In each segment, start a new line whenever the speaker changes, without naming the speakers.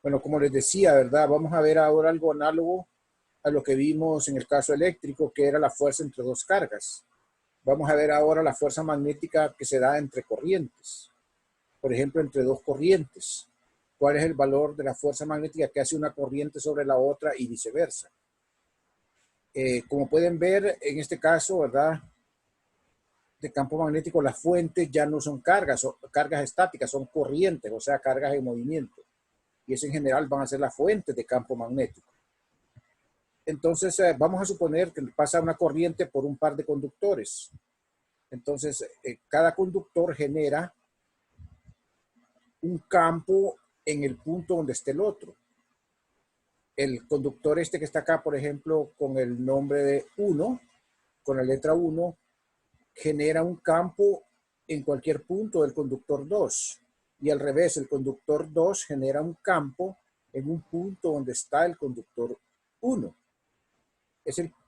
Bueno, como les decía, ¿verdad? Vamos a ver ahora algo análogo a lo que vimos en el caso eléctrico, que era la fuerza entre dos cargas. Vamos a ver ahora la fuerza magnética que se da entre corrientes. Por ejemplo, entre dos corrientes. ¿Cuál es el valor de la fuerza magnética que hace una corriente sobre la otra y viceversa? Como pueden ver, en este caso, ¿verdad? De campo magnético, las fuentes ya no son cargas estáticas, son corrientes, o sea, cargas en movimiento. Y eso en general van a ser las fuentes de campo magnético. Entonces, vamos a suponer que pasa una corriente por un par de conductores. Entonces, cada conductor genera un campo en el punto donde esté el otro. El conductor este que está acá, por ejemplo, con el nombre de 1, con la letra 1, genera un campo en cualquier punto del conductor 2. Y al revés, el conductor 2 genera un campo en un punto donde está el conductor 1.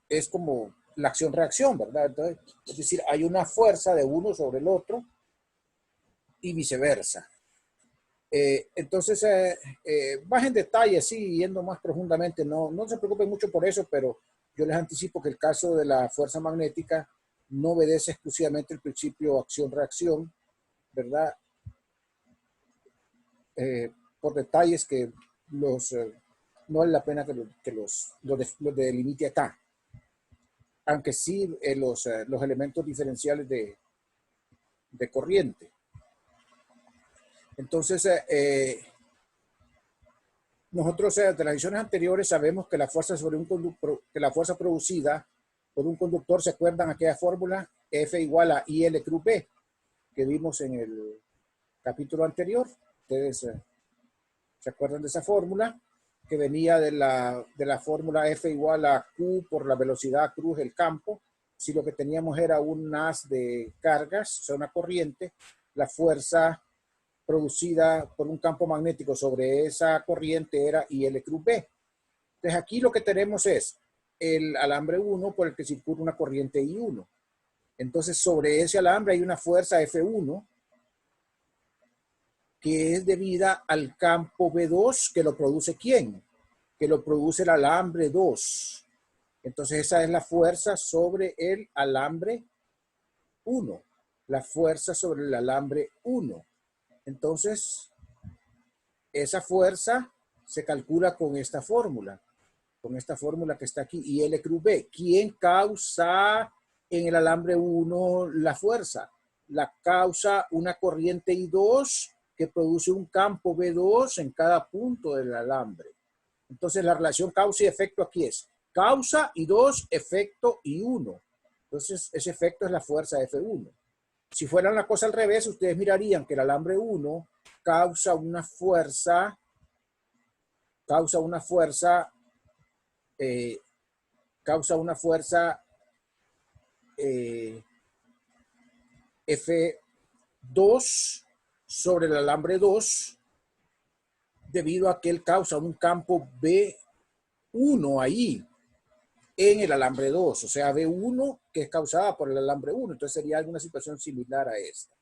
Es como la acción-reacción, ¿verdad? Entonces, es decir, hay una fuerza de uno sobre el otro y viceversa. Entonces, más en detalle, sí, yendo más profundamente, no se preocupen mucho por eso, pero yo les anticipo que el caso de la fuerza magnética no obedece exclusivamente el principio acción-reacción, ¿verdad? Por detalles que no vale la pena que los delimite acá. Aunque sí los elementos diferenciales de corriente. Entonces, nosotros de las lecciones anteriores sabemos que la fuerza sobre un conductor, que la fuerza producida por un conductor, ¿se acuerdan aquella fórmula? F igual a IL cruz B, que vimos en el capítulo anterior. Ustedes se acuerdan de esa fórmula, que venía de la fórmula F igual a Q por la velocidad cruz del campo. Si lo que teníamos era un haz de cargas, o sea, una corriente, la fuerza producida por un campo magnético sobre esa corriente era IL cruz B. Entonces aquí lo que tenemos es el alambre 1 por el que circula una corriente I1. Entonces sobre ese alambre hay una fuerza F1 que es debida al campo B2 que lo produce ¿quién? Que lo produce el alambre 2. Entonces esa es la fuerza sobre el alambre 1. La fuerza sobre el alambre 1. Entonces, esa fuerza se calcula con esta fórmula que está aquí, IL cruz B. ¿Quién causa en el alambre 1 la fuerza? La causa una corriente I2 que produce un campo B2 en cada punto del alambre. Entonces, la relación causa y efecto aquí es causa I2, efecto I1. Entonces, ese efecto es la fuerza F1. Si fuera la cosa al revés, ustedes mirarían que el alambre 1 causa una fuerza eh, F2 sobre el alambre 2 debido a que él causa un campo B1 ahí en el alambre 2, o sea, B1 que es causada por el alambre 1. Entonces sería alguna situación similar a esta.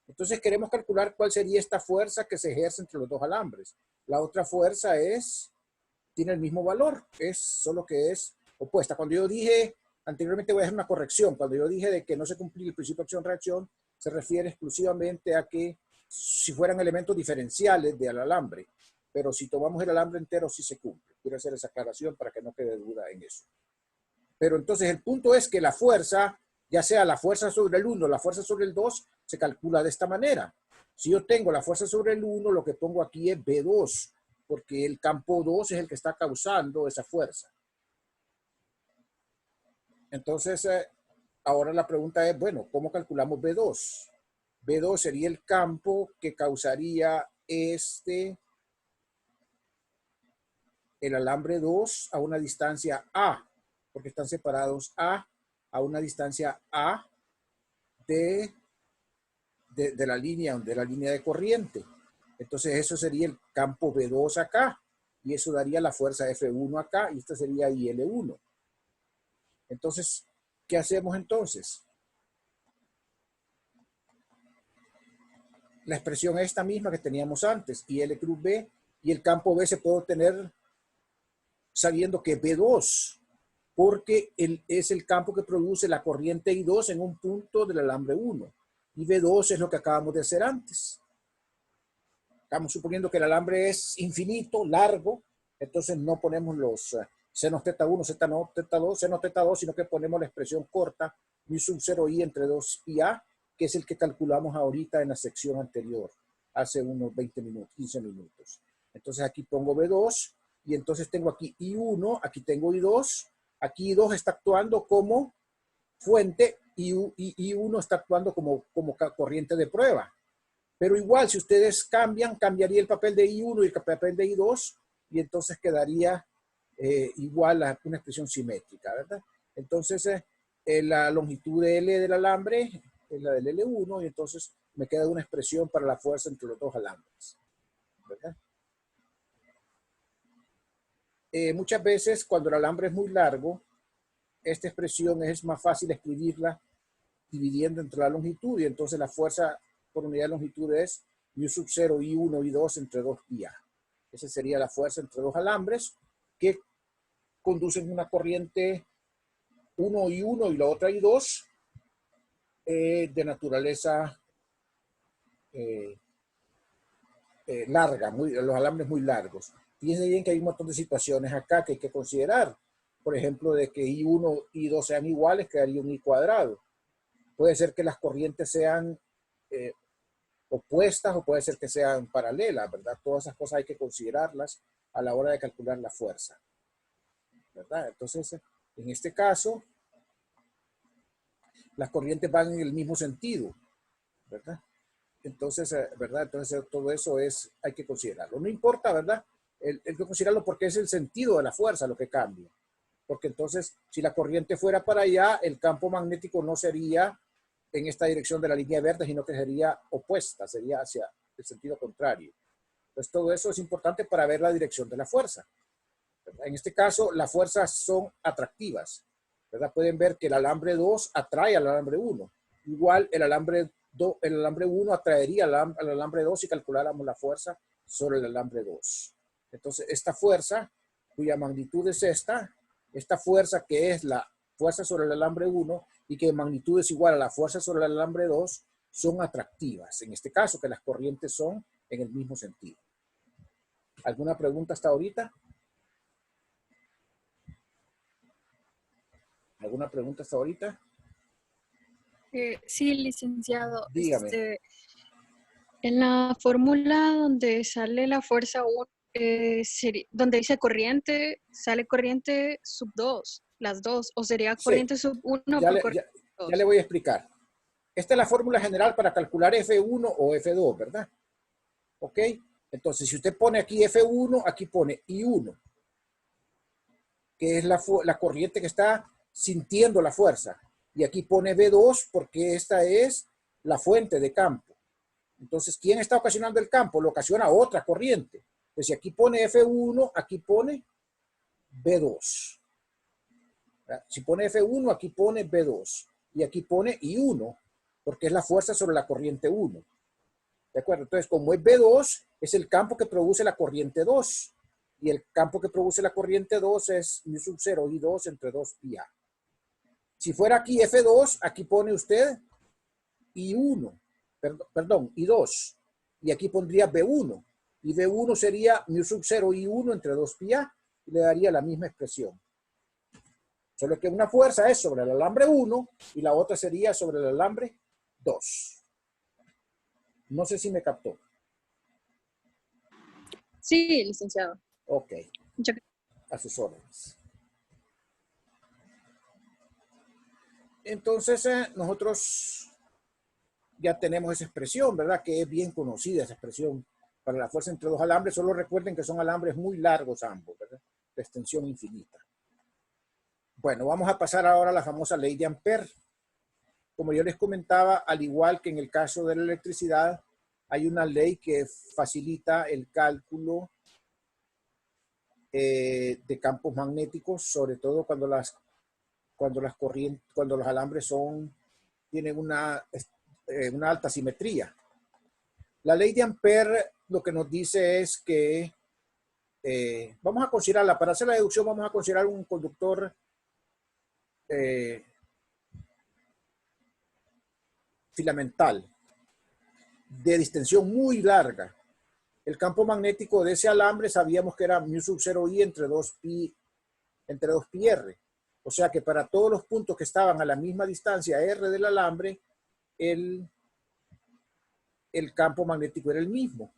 Entonces queremos calcular cuál sería esta fuerza que se ejerce entre los dos alambres. La otra fuerza tiene el mismo valor, es solo que es opuesta. Cuando yo dije, anteriormente voy a hacer una corrección, cuando yo dije de que no se cumplía el principio de acción-reacción, se refiere exclusivamente a que si fueran elementos diferenciales del alambre, pero si tomamos el alambre entero sí se cumple. Quiero hacer esa aclaración para que no quede duda en eso. Pero entonces el punto es que la fuerza, ya sea la fuerza sobre el 1 o la fuerza sobre el 2, se calcula de esta manera. Si yo tengo la fuerza sobre el 1, lo que pongo aquí es B2, porque el campo 2 es el que está causando esa fuerza. Entonces, ahora la pregunta es, bueno, ¿cómo calculamos B2? B2 sería el campo que causaría el alambre 2 a una distancia A, porque están separados a una distancia A de la línea de corriente. Entonces eso sería el campo B2 acá, y eso daría la fuerza F1 acá, y esta sería IL1. Entonces, ¿qué hacemos entonces? La expresión es esta misma que teníamos antes, IL cruz B Y el campo B se puede obtener sabiendo que B2, porque es el campo que produce la corriente I2 en un punto del alambre 1. Y B2 es lo que acabamos de hacer antes. Estamos suponiendo que el alambre es infinito, largo, entonces no ponemos los senos θ1, θ2, senos θ2, sino que ponemos la expresión corta, mu sub 0 i entre 2 pi a, que es el que calculamos ahorita en la sección anterior, hace unos 20 minutos, 15 minutos. Entonces aquí pongo B2, y entonces tengo aquí I1, aquí tengo I2, aquí I2 está actuando como fuente y I1 está actuando como corriente de prueba. Pero igual, si ustedes cambiaría el papel de I1 y el papel de I2, y entonces quedaría igual una expresión simétrica, ¿verdad? Entonces, la longitud de L del alambre es la del L1, y entonces me queda una expresión para la fuerza entre los dos alambres, ¿verdad? Muchas veces, cuando el alambre es muy largo, esta expresión es más fácil escribirla dividiendo entre la longitud, y entonces la fuerza por unidad de longitud es mu sub 0 I1 I2 entre 2 pi a. Esa sería la fuerza entre dos alambres que conducen una corriente 1 I1 y la otra I2 de naturaleza larga, los alambres muy largos. Fíjense bien que hay un montón de situaciones acá que hay que considerar. Por ejemplo, de que I1 y I2 sean iguales, quedaría un I cuadrado. Puede ser que las corrientes sean opuestas o puede ser que sean paralelas, ¿verdad? Todas esas cosas hay que considerarlas a la hora de calcular la fuerza, ¿verdad? Entonces, en este caso, las corrientes van en el mismo sentido, ¿verdad? Entonces, ¿verdad? Entonces, todo eso hay que considerarlo. No importa, ¿verdad? Hay que considerarlo porque es el sentido de la fuerza lo que cambia. Porque entonces, si la corriente fuera para allá, el campo magnético no sería en esta dirección de la línea verde, sino que sería opuesta, sería hacia el sentido contrario. Entonces, todo eso es importante para ver la dirección de la fuerza, ¿verdad? En este caso, las fuerzas son atractivas, ¿verdad? Pueden ver que el alambre 2 atrae al alambre 1. Igual, el alambre 1 atraería al alambre 2 si calculáramos la fuerza sobre el alambre 2. Entonces, esta fuerza, cuya magnitud es esta fuerza que es la fuerza sobre el alambre 1 y que magnitud es igual a la fuerza sobre el alambre 2, son atractivas. En este caso, que las corrientes son en el mismo sentido. ¿Alguna pregunta hasta ahorita? ¿Alguna pregunta hasta ahorita?
Sí, licenciado.
Dígame.
En la fórmula donde sale la fuerza 1, donde dice corriente, sale corriente sub 2, las dos, o sería corriente
Sí,
sub 1
ya
por corriente sub 2.
le voy a explicar. Esta es la fórmula general para calcular F1 o F2, ¿verdad? ¿Ok? Entonces, si usted pone aquí F1, aquí pone I1, que es la corriente que está sintiendo la fuerza. Y aquí pone V2 porque esta es la fuente de campo. Entonces, ¿quién está ocasionando el campo? Lo ocasiona otra corriente. Entonces, si aquí pone F1, aquí pone V2. Si pone F1, aquí pone V2. Y aquí pone I1, porque es la fuerza sobre la corriente 1. ¿De acuerdo? Entonces, como es V2, es el campo que produce la corriente 2. Y el campo que produce la corriente 2 es mu sub 0 I2 entre 2 pi a. Si fuera aquí F2, aquí pone usted I1, perdón, I2. Y aquí pondría V1. Y V1 sería mu sub 0 I1 entre 2 pi a. Y le daría la misma expresión. Solo que una fuerza es sobre el alambre 1 y la otra sería sobre el alambre 2. No sé si me captó.
Sí, licenciado.
Ok. A sus órdenes. Entonces, nosotros ya tenemos esa expresión, ¿verdad? Que es bien conocida esa expresión para la fuerza entre dos alambres. Solo recuerden que son alambres muy largos ambos, ¿verdad? De extensión infinita. Bueno, vamos a pasar ahora a la famosa ley de Ampère. Como yo les comentaba, al igual que en el caso de la electricidad, hay una ley que facilita el cálculo de campos magnéticos, sobre todo cuando los alambres tienen una alta simetría. La ley de Ampère lo que nos dice es que vamos a considerarla, para hacer la deducción vamos a considerar un conductor filamental de distensión muy larga. El campo magnético de ese alambre sabíamos que era mu sub 0i entre 2πr. O sea que para todos los puntos que estaban a la misma distancia r del alambre, el campo magnético era el mismo.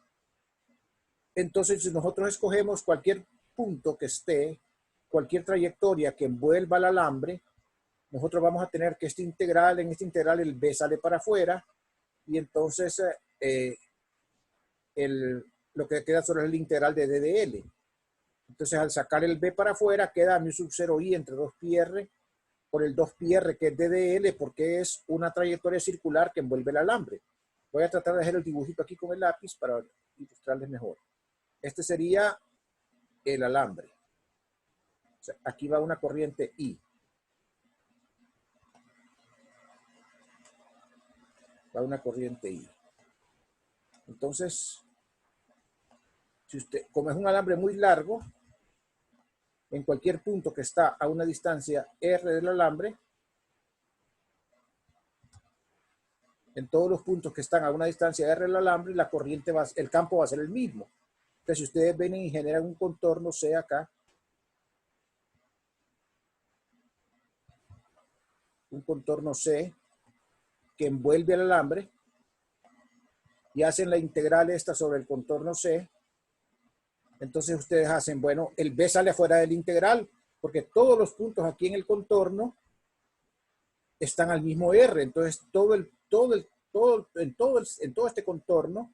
Entonces, si nosotros escogemos cualquier punto que esté, cualquier trayectoria que envuelva el alambre, nosotros vamos a tener que en este integral el B sale para afuera y entonces lo que queda solo es el integral de D de L. Entonces, al sacar el B para afuera, queda mu sub 0i entre 2πr por el 2πr que es D de L porque es una trayectoria circular que envuelve el alambre. Voy a tratar de hacer el dibujito aquí con el lápiz para ilustrarles mejor. Este sería el alambre. O sea, aquí va una corriente I. Va una corriente I. Entonces, como es un alambre muy largo, en cualquier punto que está a una distancia R del alambre, en todos los puntos que están a una distancia R del alambre, la corriente el campo va a ser el mismo. Entonces, si ustedes vienen y generan un contorno C acá, un contorno C que envuelve el alambre, y hacen la integral esta sobre el contorno C, entonces ustedes hacen, bueno, el B sale afuera del integral, porque todos los puntos aquí en el contorno están al mismo R, entonces en todo este contorno,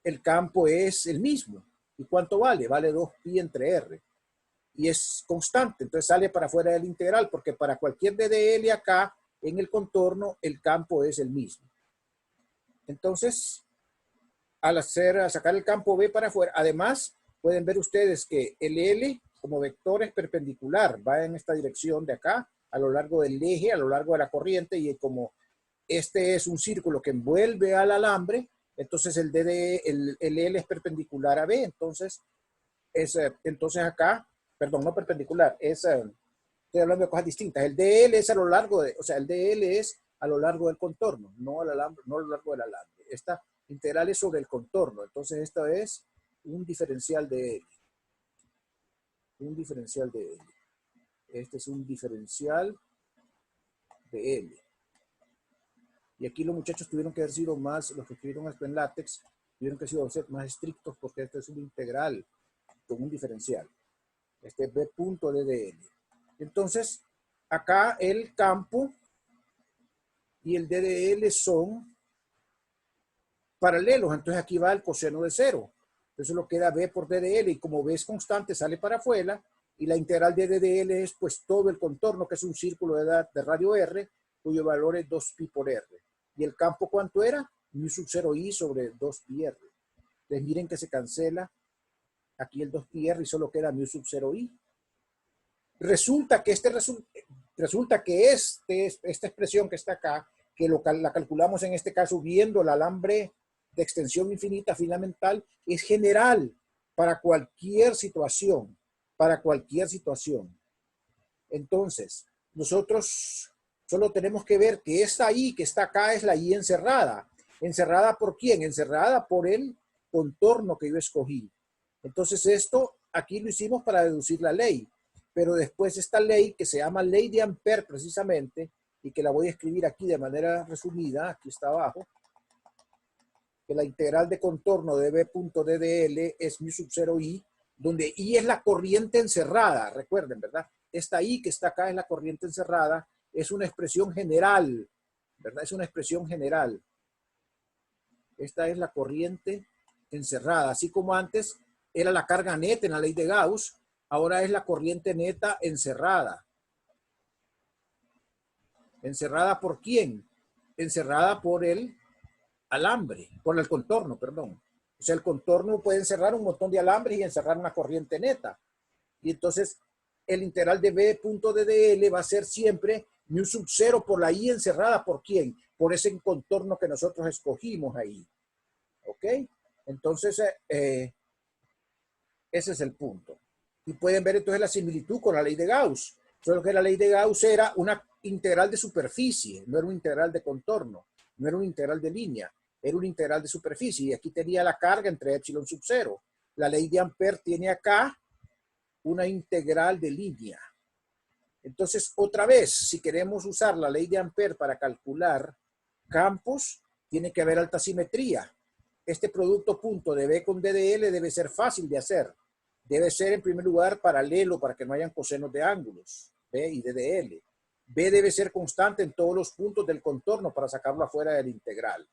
el campo es el mismo. ¿Y cuánto vale? Vale 2π entre R. Y es constante, entonces sale para afuera del integral, porque para cualquier D de L acá, en el contorno, el campo es el mismo. Entonces, al sacar el campo B para afuera, además, pueden ver ustedes que el L como vector es perpendicular, va en esta dirección de acá, a lo largo del eje, a lo largo de la corriente, y como este es un círculo que envuelve al alambre, entonces el L es perpendicular a B, entonces acá, perdón, no perpendicular, estoy hablando de cosas distintas, el DL es a lo largo el DL es a lo largo del contorno, no a lo largo del alambre. Esta integral es sobre el contorno, entonces esto es un diferencial de L. Un diferencial de L. Este es un diferencial de L. Y aquí los muchachos tuvieron que haber sido más, los que escribieron esto en látex, tuvieron que ser más estrictos porque este es un integral con un diferencial. Este es B punto de DL. Entonces, acá el campo y el DDL son paralelos. Entonces aquí va el coseno de 0. Entonces lo queda B por DDL y como B es constante sale para afuera y la integral de DDL es pues todo el contorno que es un círculo de radio R cuyo valor es 2π por R. ¿Y el campo cuánto era? Mu sub 0i sobre 2πr. Entonces miren que se cancela aquí el 2πr y solo queda mu sub 0i. Resulta que esta expresión que está acá, que la calculamos en este caso viendo el alambre de extensión infinita filamental, es general para cualquier situación. Para cualquier situación. Entonces, nosotros solo tenemos que ver que esta I que está acá es la I encerrada. ¿Encerrada por quién? Encerrada por el contorno que yo escogí. Entonces esto aquí lo hicimos para deducir la ley. Pero después esta ley que se llama ley de Ampère precisamente, y que la voy a escribir aquí de manera resumida, aquí está abajo, que la integral de contorno de B punto DDL es mu sub 0i, donde I es la corriente encerrada, recuerden, ¿verdad? Esta I que está acá es la corriente encerrada, es una expresión general, ¿verdad? Es una expresión general. Esta es la corriente encerrada, así como antes era la carga neta en la ley de Gauss, ahora es la corriente neta encerrada. ¿Encerrada por quién? Encerrada por el alambre, por el contorno, perdón. O sea, el contorno puede encerrar un montón de alambres y encerrar una corriente neta. Y entonces el integral de B punto de DL va a ser siempre mu sub 0 por la I encerrada. ¿Por quién? Por ese contorno que nosotros escogimos ahí. ¿Ok? Entonces, Ese es el punto. Y pueden ver entonces la similitud con la ley de Gauss. Solo que la ley de Gauss era una integral de superficie, no era un integral de contorno, no era un integral de línea, era un integral de superficie. Y aquí tenía la carga entre epsilon sub 0. La ley de Ampère tiene acá una integral de línea. Entonces, otra vez, si queremos usar la ley de Ampère para calcular campos, tiene que haber alta simetría. Este producto punto de B con D de L debe ser fácil de hacer. Debe ser, en primer lugar, paralelo para que no hayan cosenos de ángulos, B y D de L. B debe ser constante en todos los puntos del contorno para sacarlo afuera del integral.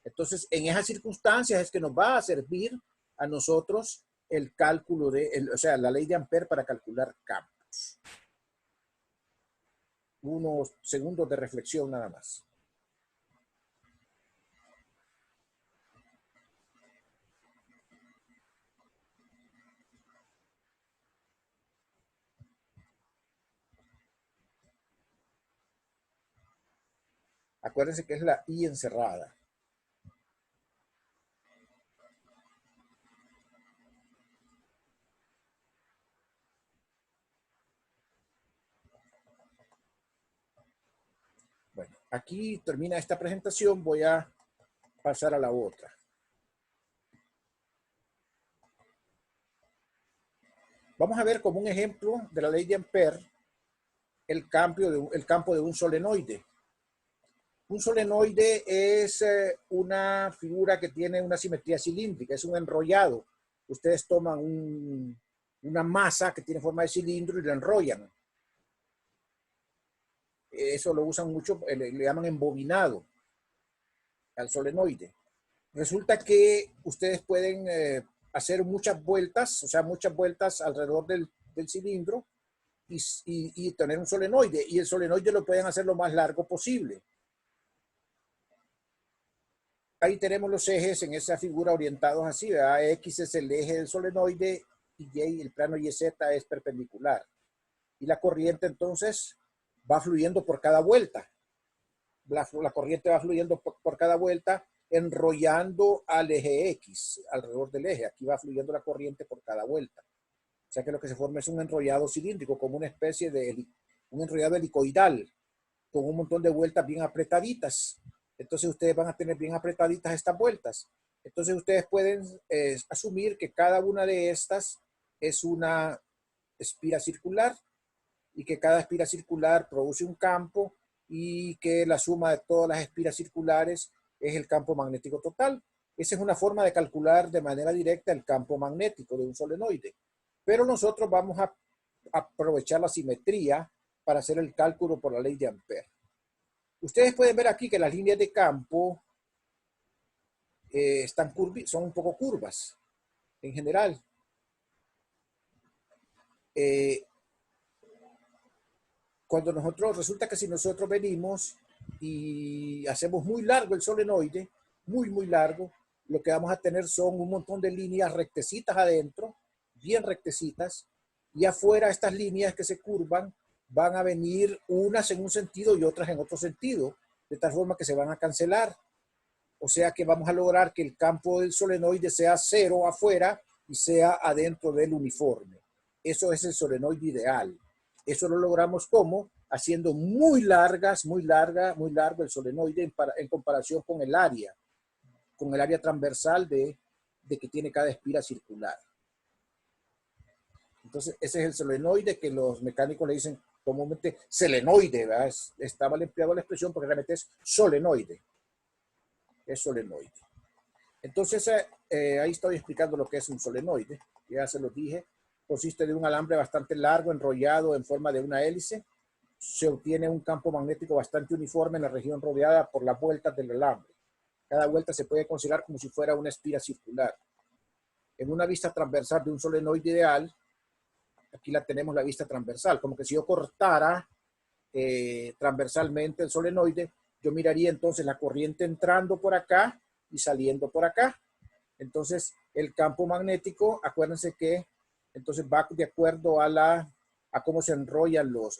Entonces, en esas circunstancias es que nos va a servir a nosotros el cálculo o sea, la ley de Ampère para calcular campos. Unos segundos de reflexión nada más. Acuérdense que es la I encerrada. Bueno, aquí termina esta presentación. Voy a pasar a la otra. Vamos a ver como un ejemplo de la ley de Ampère el campo de un solenoide. Un solenoide es una figura que tiene una simetría cilíndrica, es un enrollado. Ustedes toman una masa que tiene forma de cilindro y la enrollan. Eso lo usan mucho, le llaman embobinado al solenoide. Resulta que ustedes pueden hacer muchas vueltas, o sea, muchas vueltas alrededor del cilindro y tener un solenoide. Y el solenoide lo pueden hacer lo más largo posible. Ahí tenemos los ejes en esa figura orientados así, ¿verdad? X es el eje del solenoide y Y, el plano YZ es perpendicular. Y la corriente entonces va fluyendo por cada vuelta. La corriente va fluyendo por cada vuelta, enrollando al eje X, alrededor del eje. Aquí va fluyendo la corriente por cada vuelta. O sea que lo que se forma es un enrollado cilíndrico, como una especie de un enrollado helicoidal, con un montón de vueltas bien apretaditas. Entonces ustedes van a tener bien apretaditas estas vueltas. Entonces ustedes pueden asumir que cada una de estas es una espira circular y que cada espira circular produce un campo y que la suma de todas las espiras circulares es el campo magnético total. Esa es una forma de calcular de manera directa el campo magnético de un solenoide. Pero nosotros vamos a aprovechar la simetría para hacer el cálculo por la ley de Ampère. Ustedes pueden ver aquí que las líneas de campo son un poco curvas en general. Cuando resulta que si nosotros venimos y hacemos muy largo el solenoide, muy largo, lo que vamos a tener son un montón de líneas rectecitas adentro, bien rectecitas, y afuera estas líneas que se curvan van a venir unas en un sentido y otras en otro sentido, de tal forma que se van a cancelar. O sea que vamos a lograr que el campo del solenoide sea cero afuera y sea adentro del uniforme. Eso es el solenoide ideal. Eso lo logramos como haciendo muy largo el solenoide en comparación con el área transversal de que tiene cada espira circular. Entonces, ese es el solenoide que los mecánicos le dicen comúnmente selenoide, ¿verdad? Está mal empleado la expresión porque realmente es solenoide. Es solenoide. Entonces, ahí estoy explicando lo que es un solenoide. Ya se los dije. Consiste de un alambre bastante largo, enrollado en forma de una hélice. Se obtiene un campo magnético bastante uniforme en la región rodeada por las vueltas del alambre. Cada vuelta se puede considerar como si fuera una espira circular. En una vista transversal de un solenoide ideal, aquí la tenemos la vista transversal, como que si yo cortara transversalmente el solenoide, yo miraría entonces la corriente entrando por acá y saliendo por acá. Entonces, el campo magnético, acuérdense que entonces va de acuerdo a cómo se enrollan los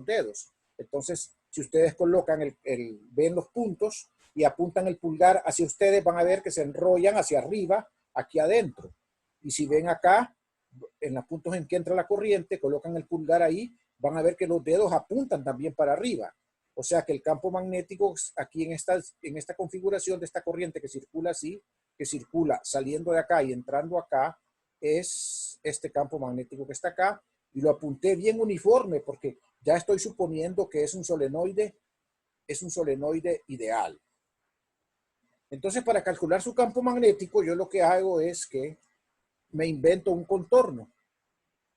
dedos. Entonces, si ustedes colocan ven los puntos y apuntan el pulgar hacia ustedes, van a ver que se enrollan hacia arriba, aquí adentro. Y si ven acá, en los puntos en que entra la corriente, colocan el pulgar ahí, van a ver que los dedos apuntan también para arriba. O sea que el campo magnético aquí en esta configuración de esta corriente que circula así, que circula saliendo de acá y entrando acá, es este campo magnético que está acá. Y lo apunté bien uniforme porque ya estoy suponiendo que es un solenoide ideal. Entonces, para calcular su campo magnético, yo lo que hago es que me invento un contorno.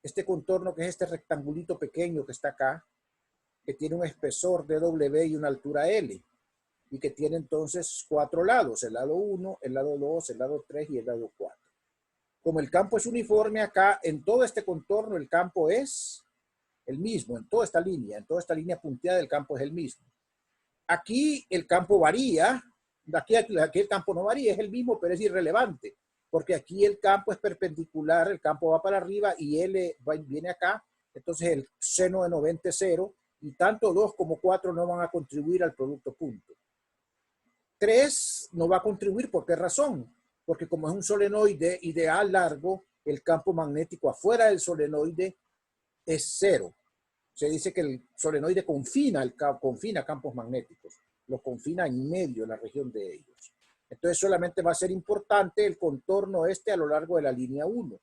Este contorno, que es este rectangulito pequeño que está acá, que tiene un espesor de W y una altura L, y que tiene entonces 4 lados, el lado 1, el lado 2, el lado 3 y el lado 4. Como el campo es uniforme acá, en todo este contorno el campo es el mismo, en toda esta línea punteada el campo es el mismo. Aquí el campo varía, aquí el campo no varía, es el mismo, pero es irrelevante, porque aquí el campo es perpendicular, el campo va para arriba y L viene acá, entonces el seno de 90 es 0, y tanto 2 como 4 no van a contribuir al producto punto. 3 no va a contribuir, ¿por qué razón? Porque como es un solenoide ideal largo, el campo magnético afuera del solenoide es 0. Se dice que el solenoide confina campos magnéticos, los confina en medio, en la región de ellos. Entonces solamente va a ser importante el contorno este a lo largo de la línea 1.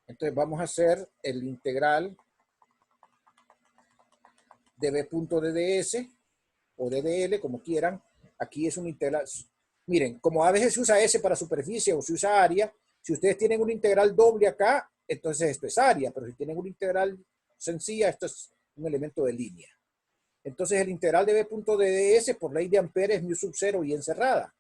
Entonces vamos a hacer el integral de B.dds o ddl, como quieran. Aquí es un integral. Miren, como a veces se usa S para superficie o se usa área, si ustedes tienen un integral doble acá, entonces esto es área, pero si tienen una integral sencilla, esto es un elemento de línea. Entonces el integral de B.dds por ley de Ampere es mu sub 0 y encerrada.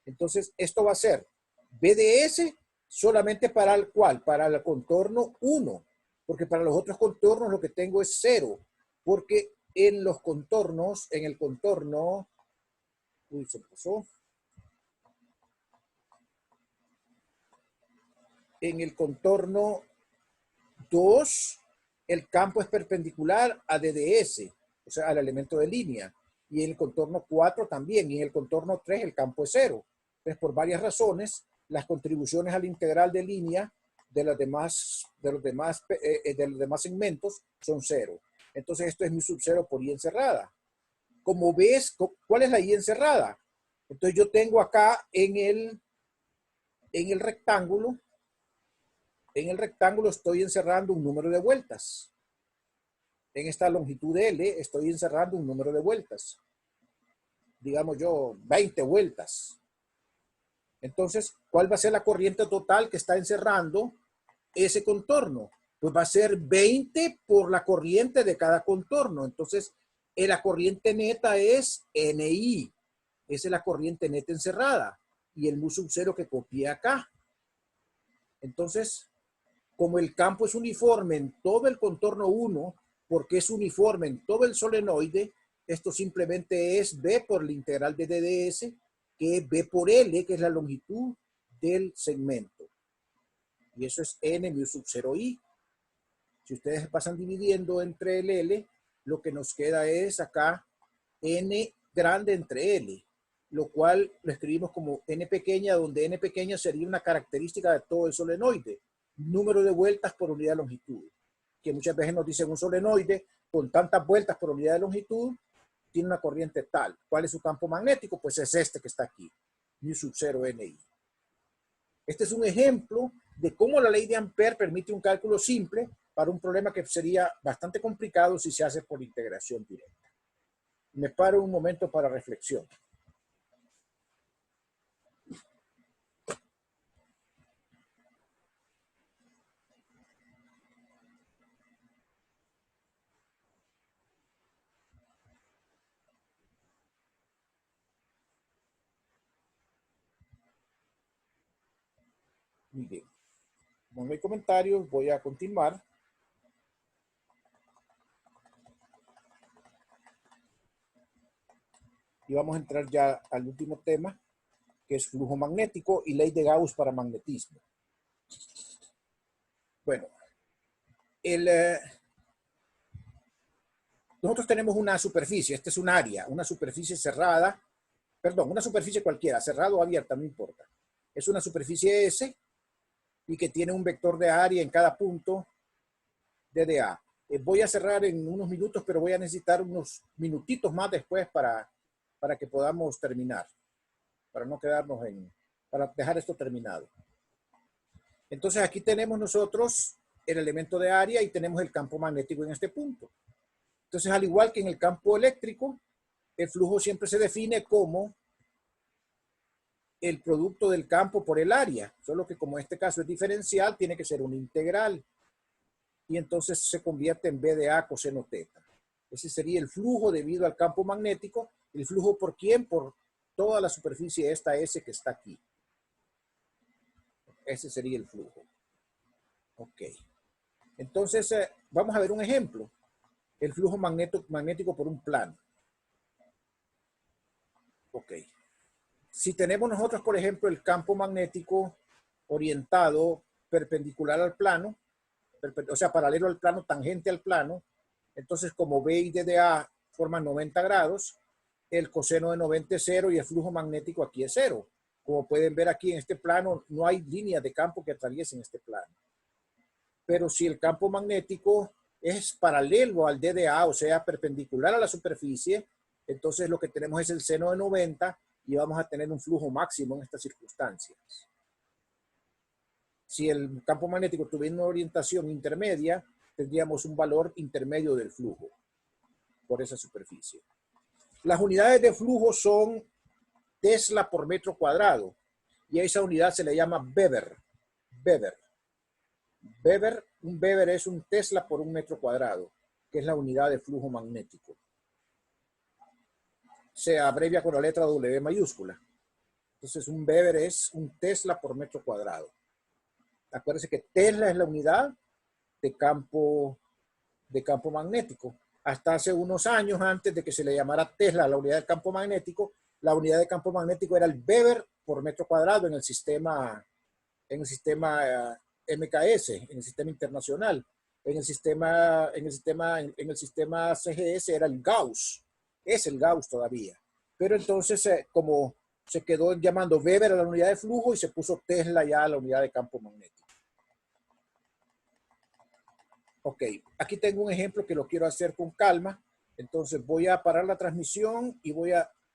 Entonces esto va a ser BDS solamente para el cual, para el contorno 1, porque para los otros contornos lo que tengo es 0, porque en los contornos, en el contorno, se pasó. En el contorno 2, el campo es perpendicular a DDS, o sea, al elemento de línea. Y en el contorno 4 también. Y en el contorno 3 el campo es 0. Entonces, por varias razones, las contribuciones al integral de línea de los demás segmentos son 0. Entonces, esto es mu sub 0 por I encerrada. Como ves, ¿cuál es la I encerrada? Entonces, yo tengo acá en el rectángulo, estoy encerrando un número de vueltas. En esta longitud L estoy encerrando un número de vueltas. Digamos yo, 20 vueltas. Entonces, ¿cuál va a ser la corriente total que está encerrando ese contorno? Pues va a ser 20 por la corriente de cada contorno. Entonces, la corriente neta es NI. Esa es la corriente neta encerrada. Y el mu sub 0 que copié acá. Entonces, como el campo es uniforme en todo el contorno 1, porque es uniforme en todo el solenoide, esto simplemente es B por el integral de DDS, que es B por L, que es la longitud del segmento. Y eso es N mu sub 0I. Si ustedes pasan dividiendo entre el L, lo que nos queda es acá N grande entre L, lo cual lo escribimos como N pequeña, donde N pequeña sería una característica de todo el solenoide. Número de vueltas por unidad de longitud, que muchas veces nos dicen un solenoide con tantas vueltas por unidad de longitud tiene una corriente tal. ¿Cuál es su campo magnético? Pues es este que está aquí, mu sub 0 NI. Este es un ejemplo de cómo la ley de Ampere permite un cálculo simple para un problema que sería bastante complicado si se hace por integración directa. Me paro un momento para reflexión. Muy bien. Como no hay comentarios, voy a continuar. Y vamos a entrar ya al último tema, que es flujo magnético y ley de Gauss para magnetismo. Bueno, nosotros tenemos una superficie, esta es un área, una superficie cerrada, perdón, una superficie cualquiera, cerrada o abierta, no importa. es una superficie S y que tiene un vector de área en cada punto de dA. Voy a cerrar en unos minutos, pero voy a necesitar unos minutitos más después para que podamos terminar, para no quedarnos para dejar esto terminado. Entonces aquí tenemos nosotros el elemento de área y tenemos el campo magnético en este punto. Entonces, al igual que en el campo eléctrico, el flujo siempre se define como el producto del campo por el área, solo que como este caso es diferencial, tiene que ser una integral. Y entonces se convierte en B de A coseno teta. Ese sería el flujo debido al campo magnético. ¿El flujo por quién? Por toda la superficie esta S que está aquí. Ese sería el flujo. Ok. Entonces, vamos a ver un ejemplo. El flujo magnético por un plano. Ok. Si tenemos nosotros, por ejemplo, el campo magnético orientado perpendicular al plano, o sea, paralelo al plano, tangente al plano, entonces como B y D de A forman 90 grados, el coseno de 90 es 0 y el flujo magnético aquí es 0. Como pueden ver aquí en este plano, no hay líneas de campo que atraviesen este plano. Pero si el campo magnético es paralelo al D de A, o sea, perpendicular a la superficie, entonces lo que tenemos es el seno de 90 y vamos a tener un flujo máximo en estas circunstancias. Si el campo magnético tuviera una orientación intermedia, tendríamos un valor intermedio del flujo por esa superficie. Las unidades de flujo son Tesla por metro cuadrado y a esa unidad se le llama Weber. Un Weber es un Tesla por un metro cuadrado, que es la unidad de flujo magnético. Se abrevia con la letra W mayúscula. Entonces un Weber es un Tesla por metro cuadrado. Acuérdense que Tesla es la unidad de campo magnético. Hasta hace unos años, antes de que se le llamara Tesla la unidad de campo magnético, la unidad de campo magnético era el Weber por metro cuadrado en el sistema MKS, en el sistema internacional. En el sistema CGS era el Gauss. Es el Gauss todavía. Pero entonces, como se quedó llamando Weber a la unidad de flujo y se puso Tesla ya a la unidad de campo magnético. Ok, aquí tengo un ejemplo que lo quiero hacer con calma. Entonces voy a parar la transmisión y voy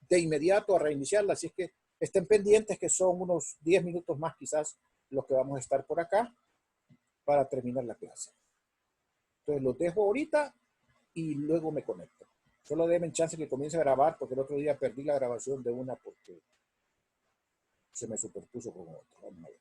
de inmediato a reiniciarla. Así es que estén pendientes que son unos 10 minutos más quizás los que vamos a estar por acá para terminar la clase. Entonces los dejo ahorita y luego me conecto. Solo denme chance que comience a grabar porque el otro día perdí la grabación de una porque se me superpuso con otra. Vamos a ver.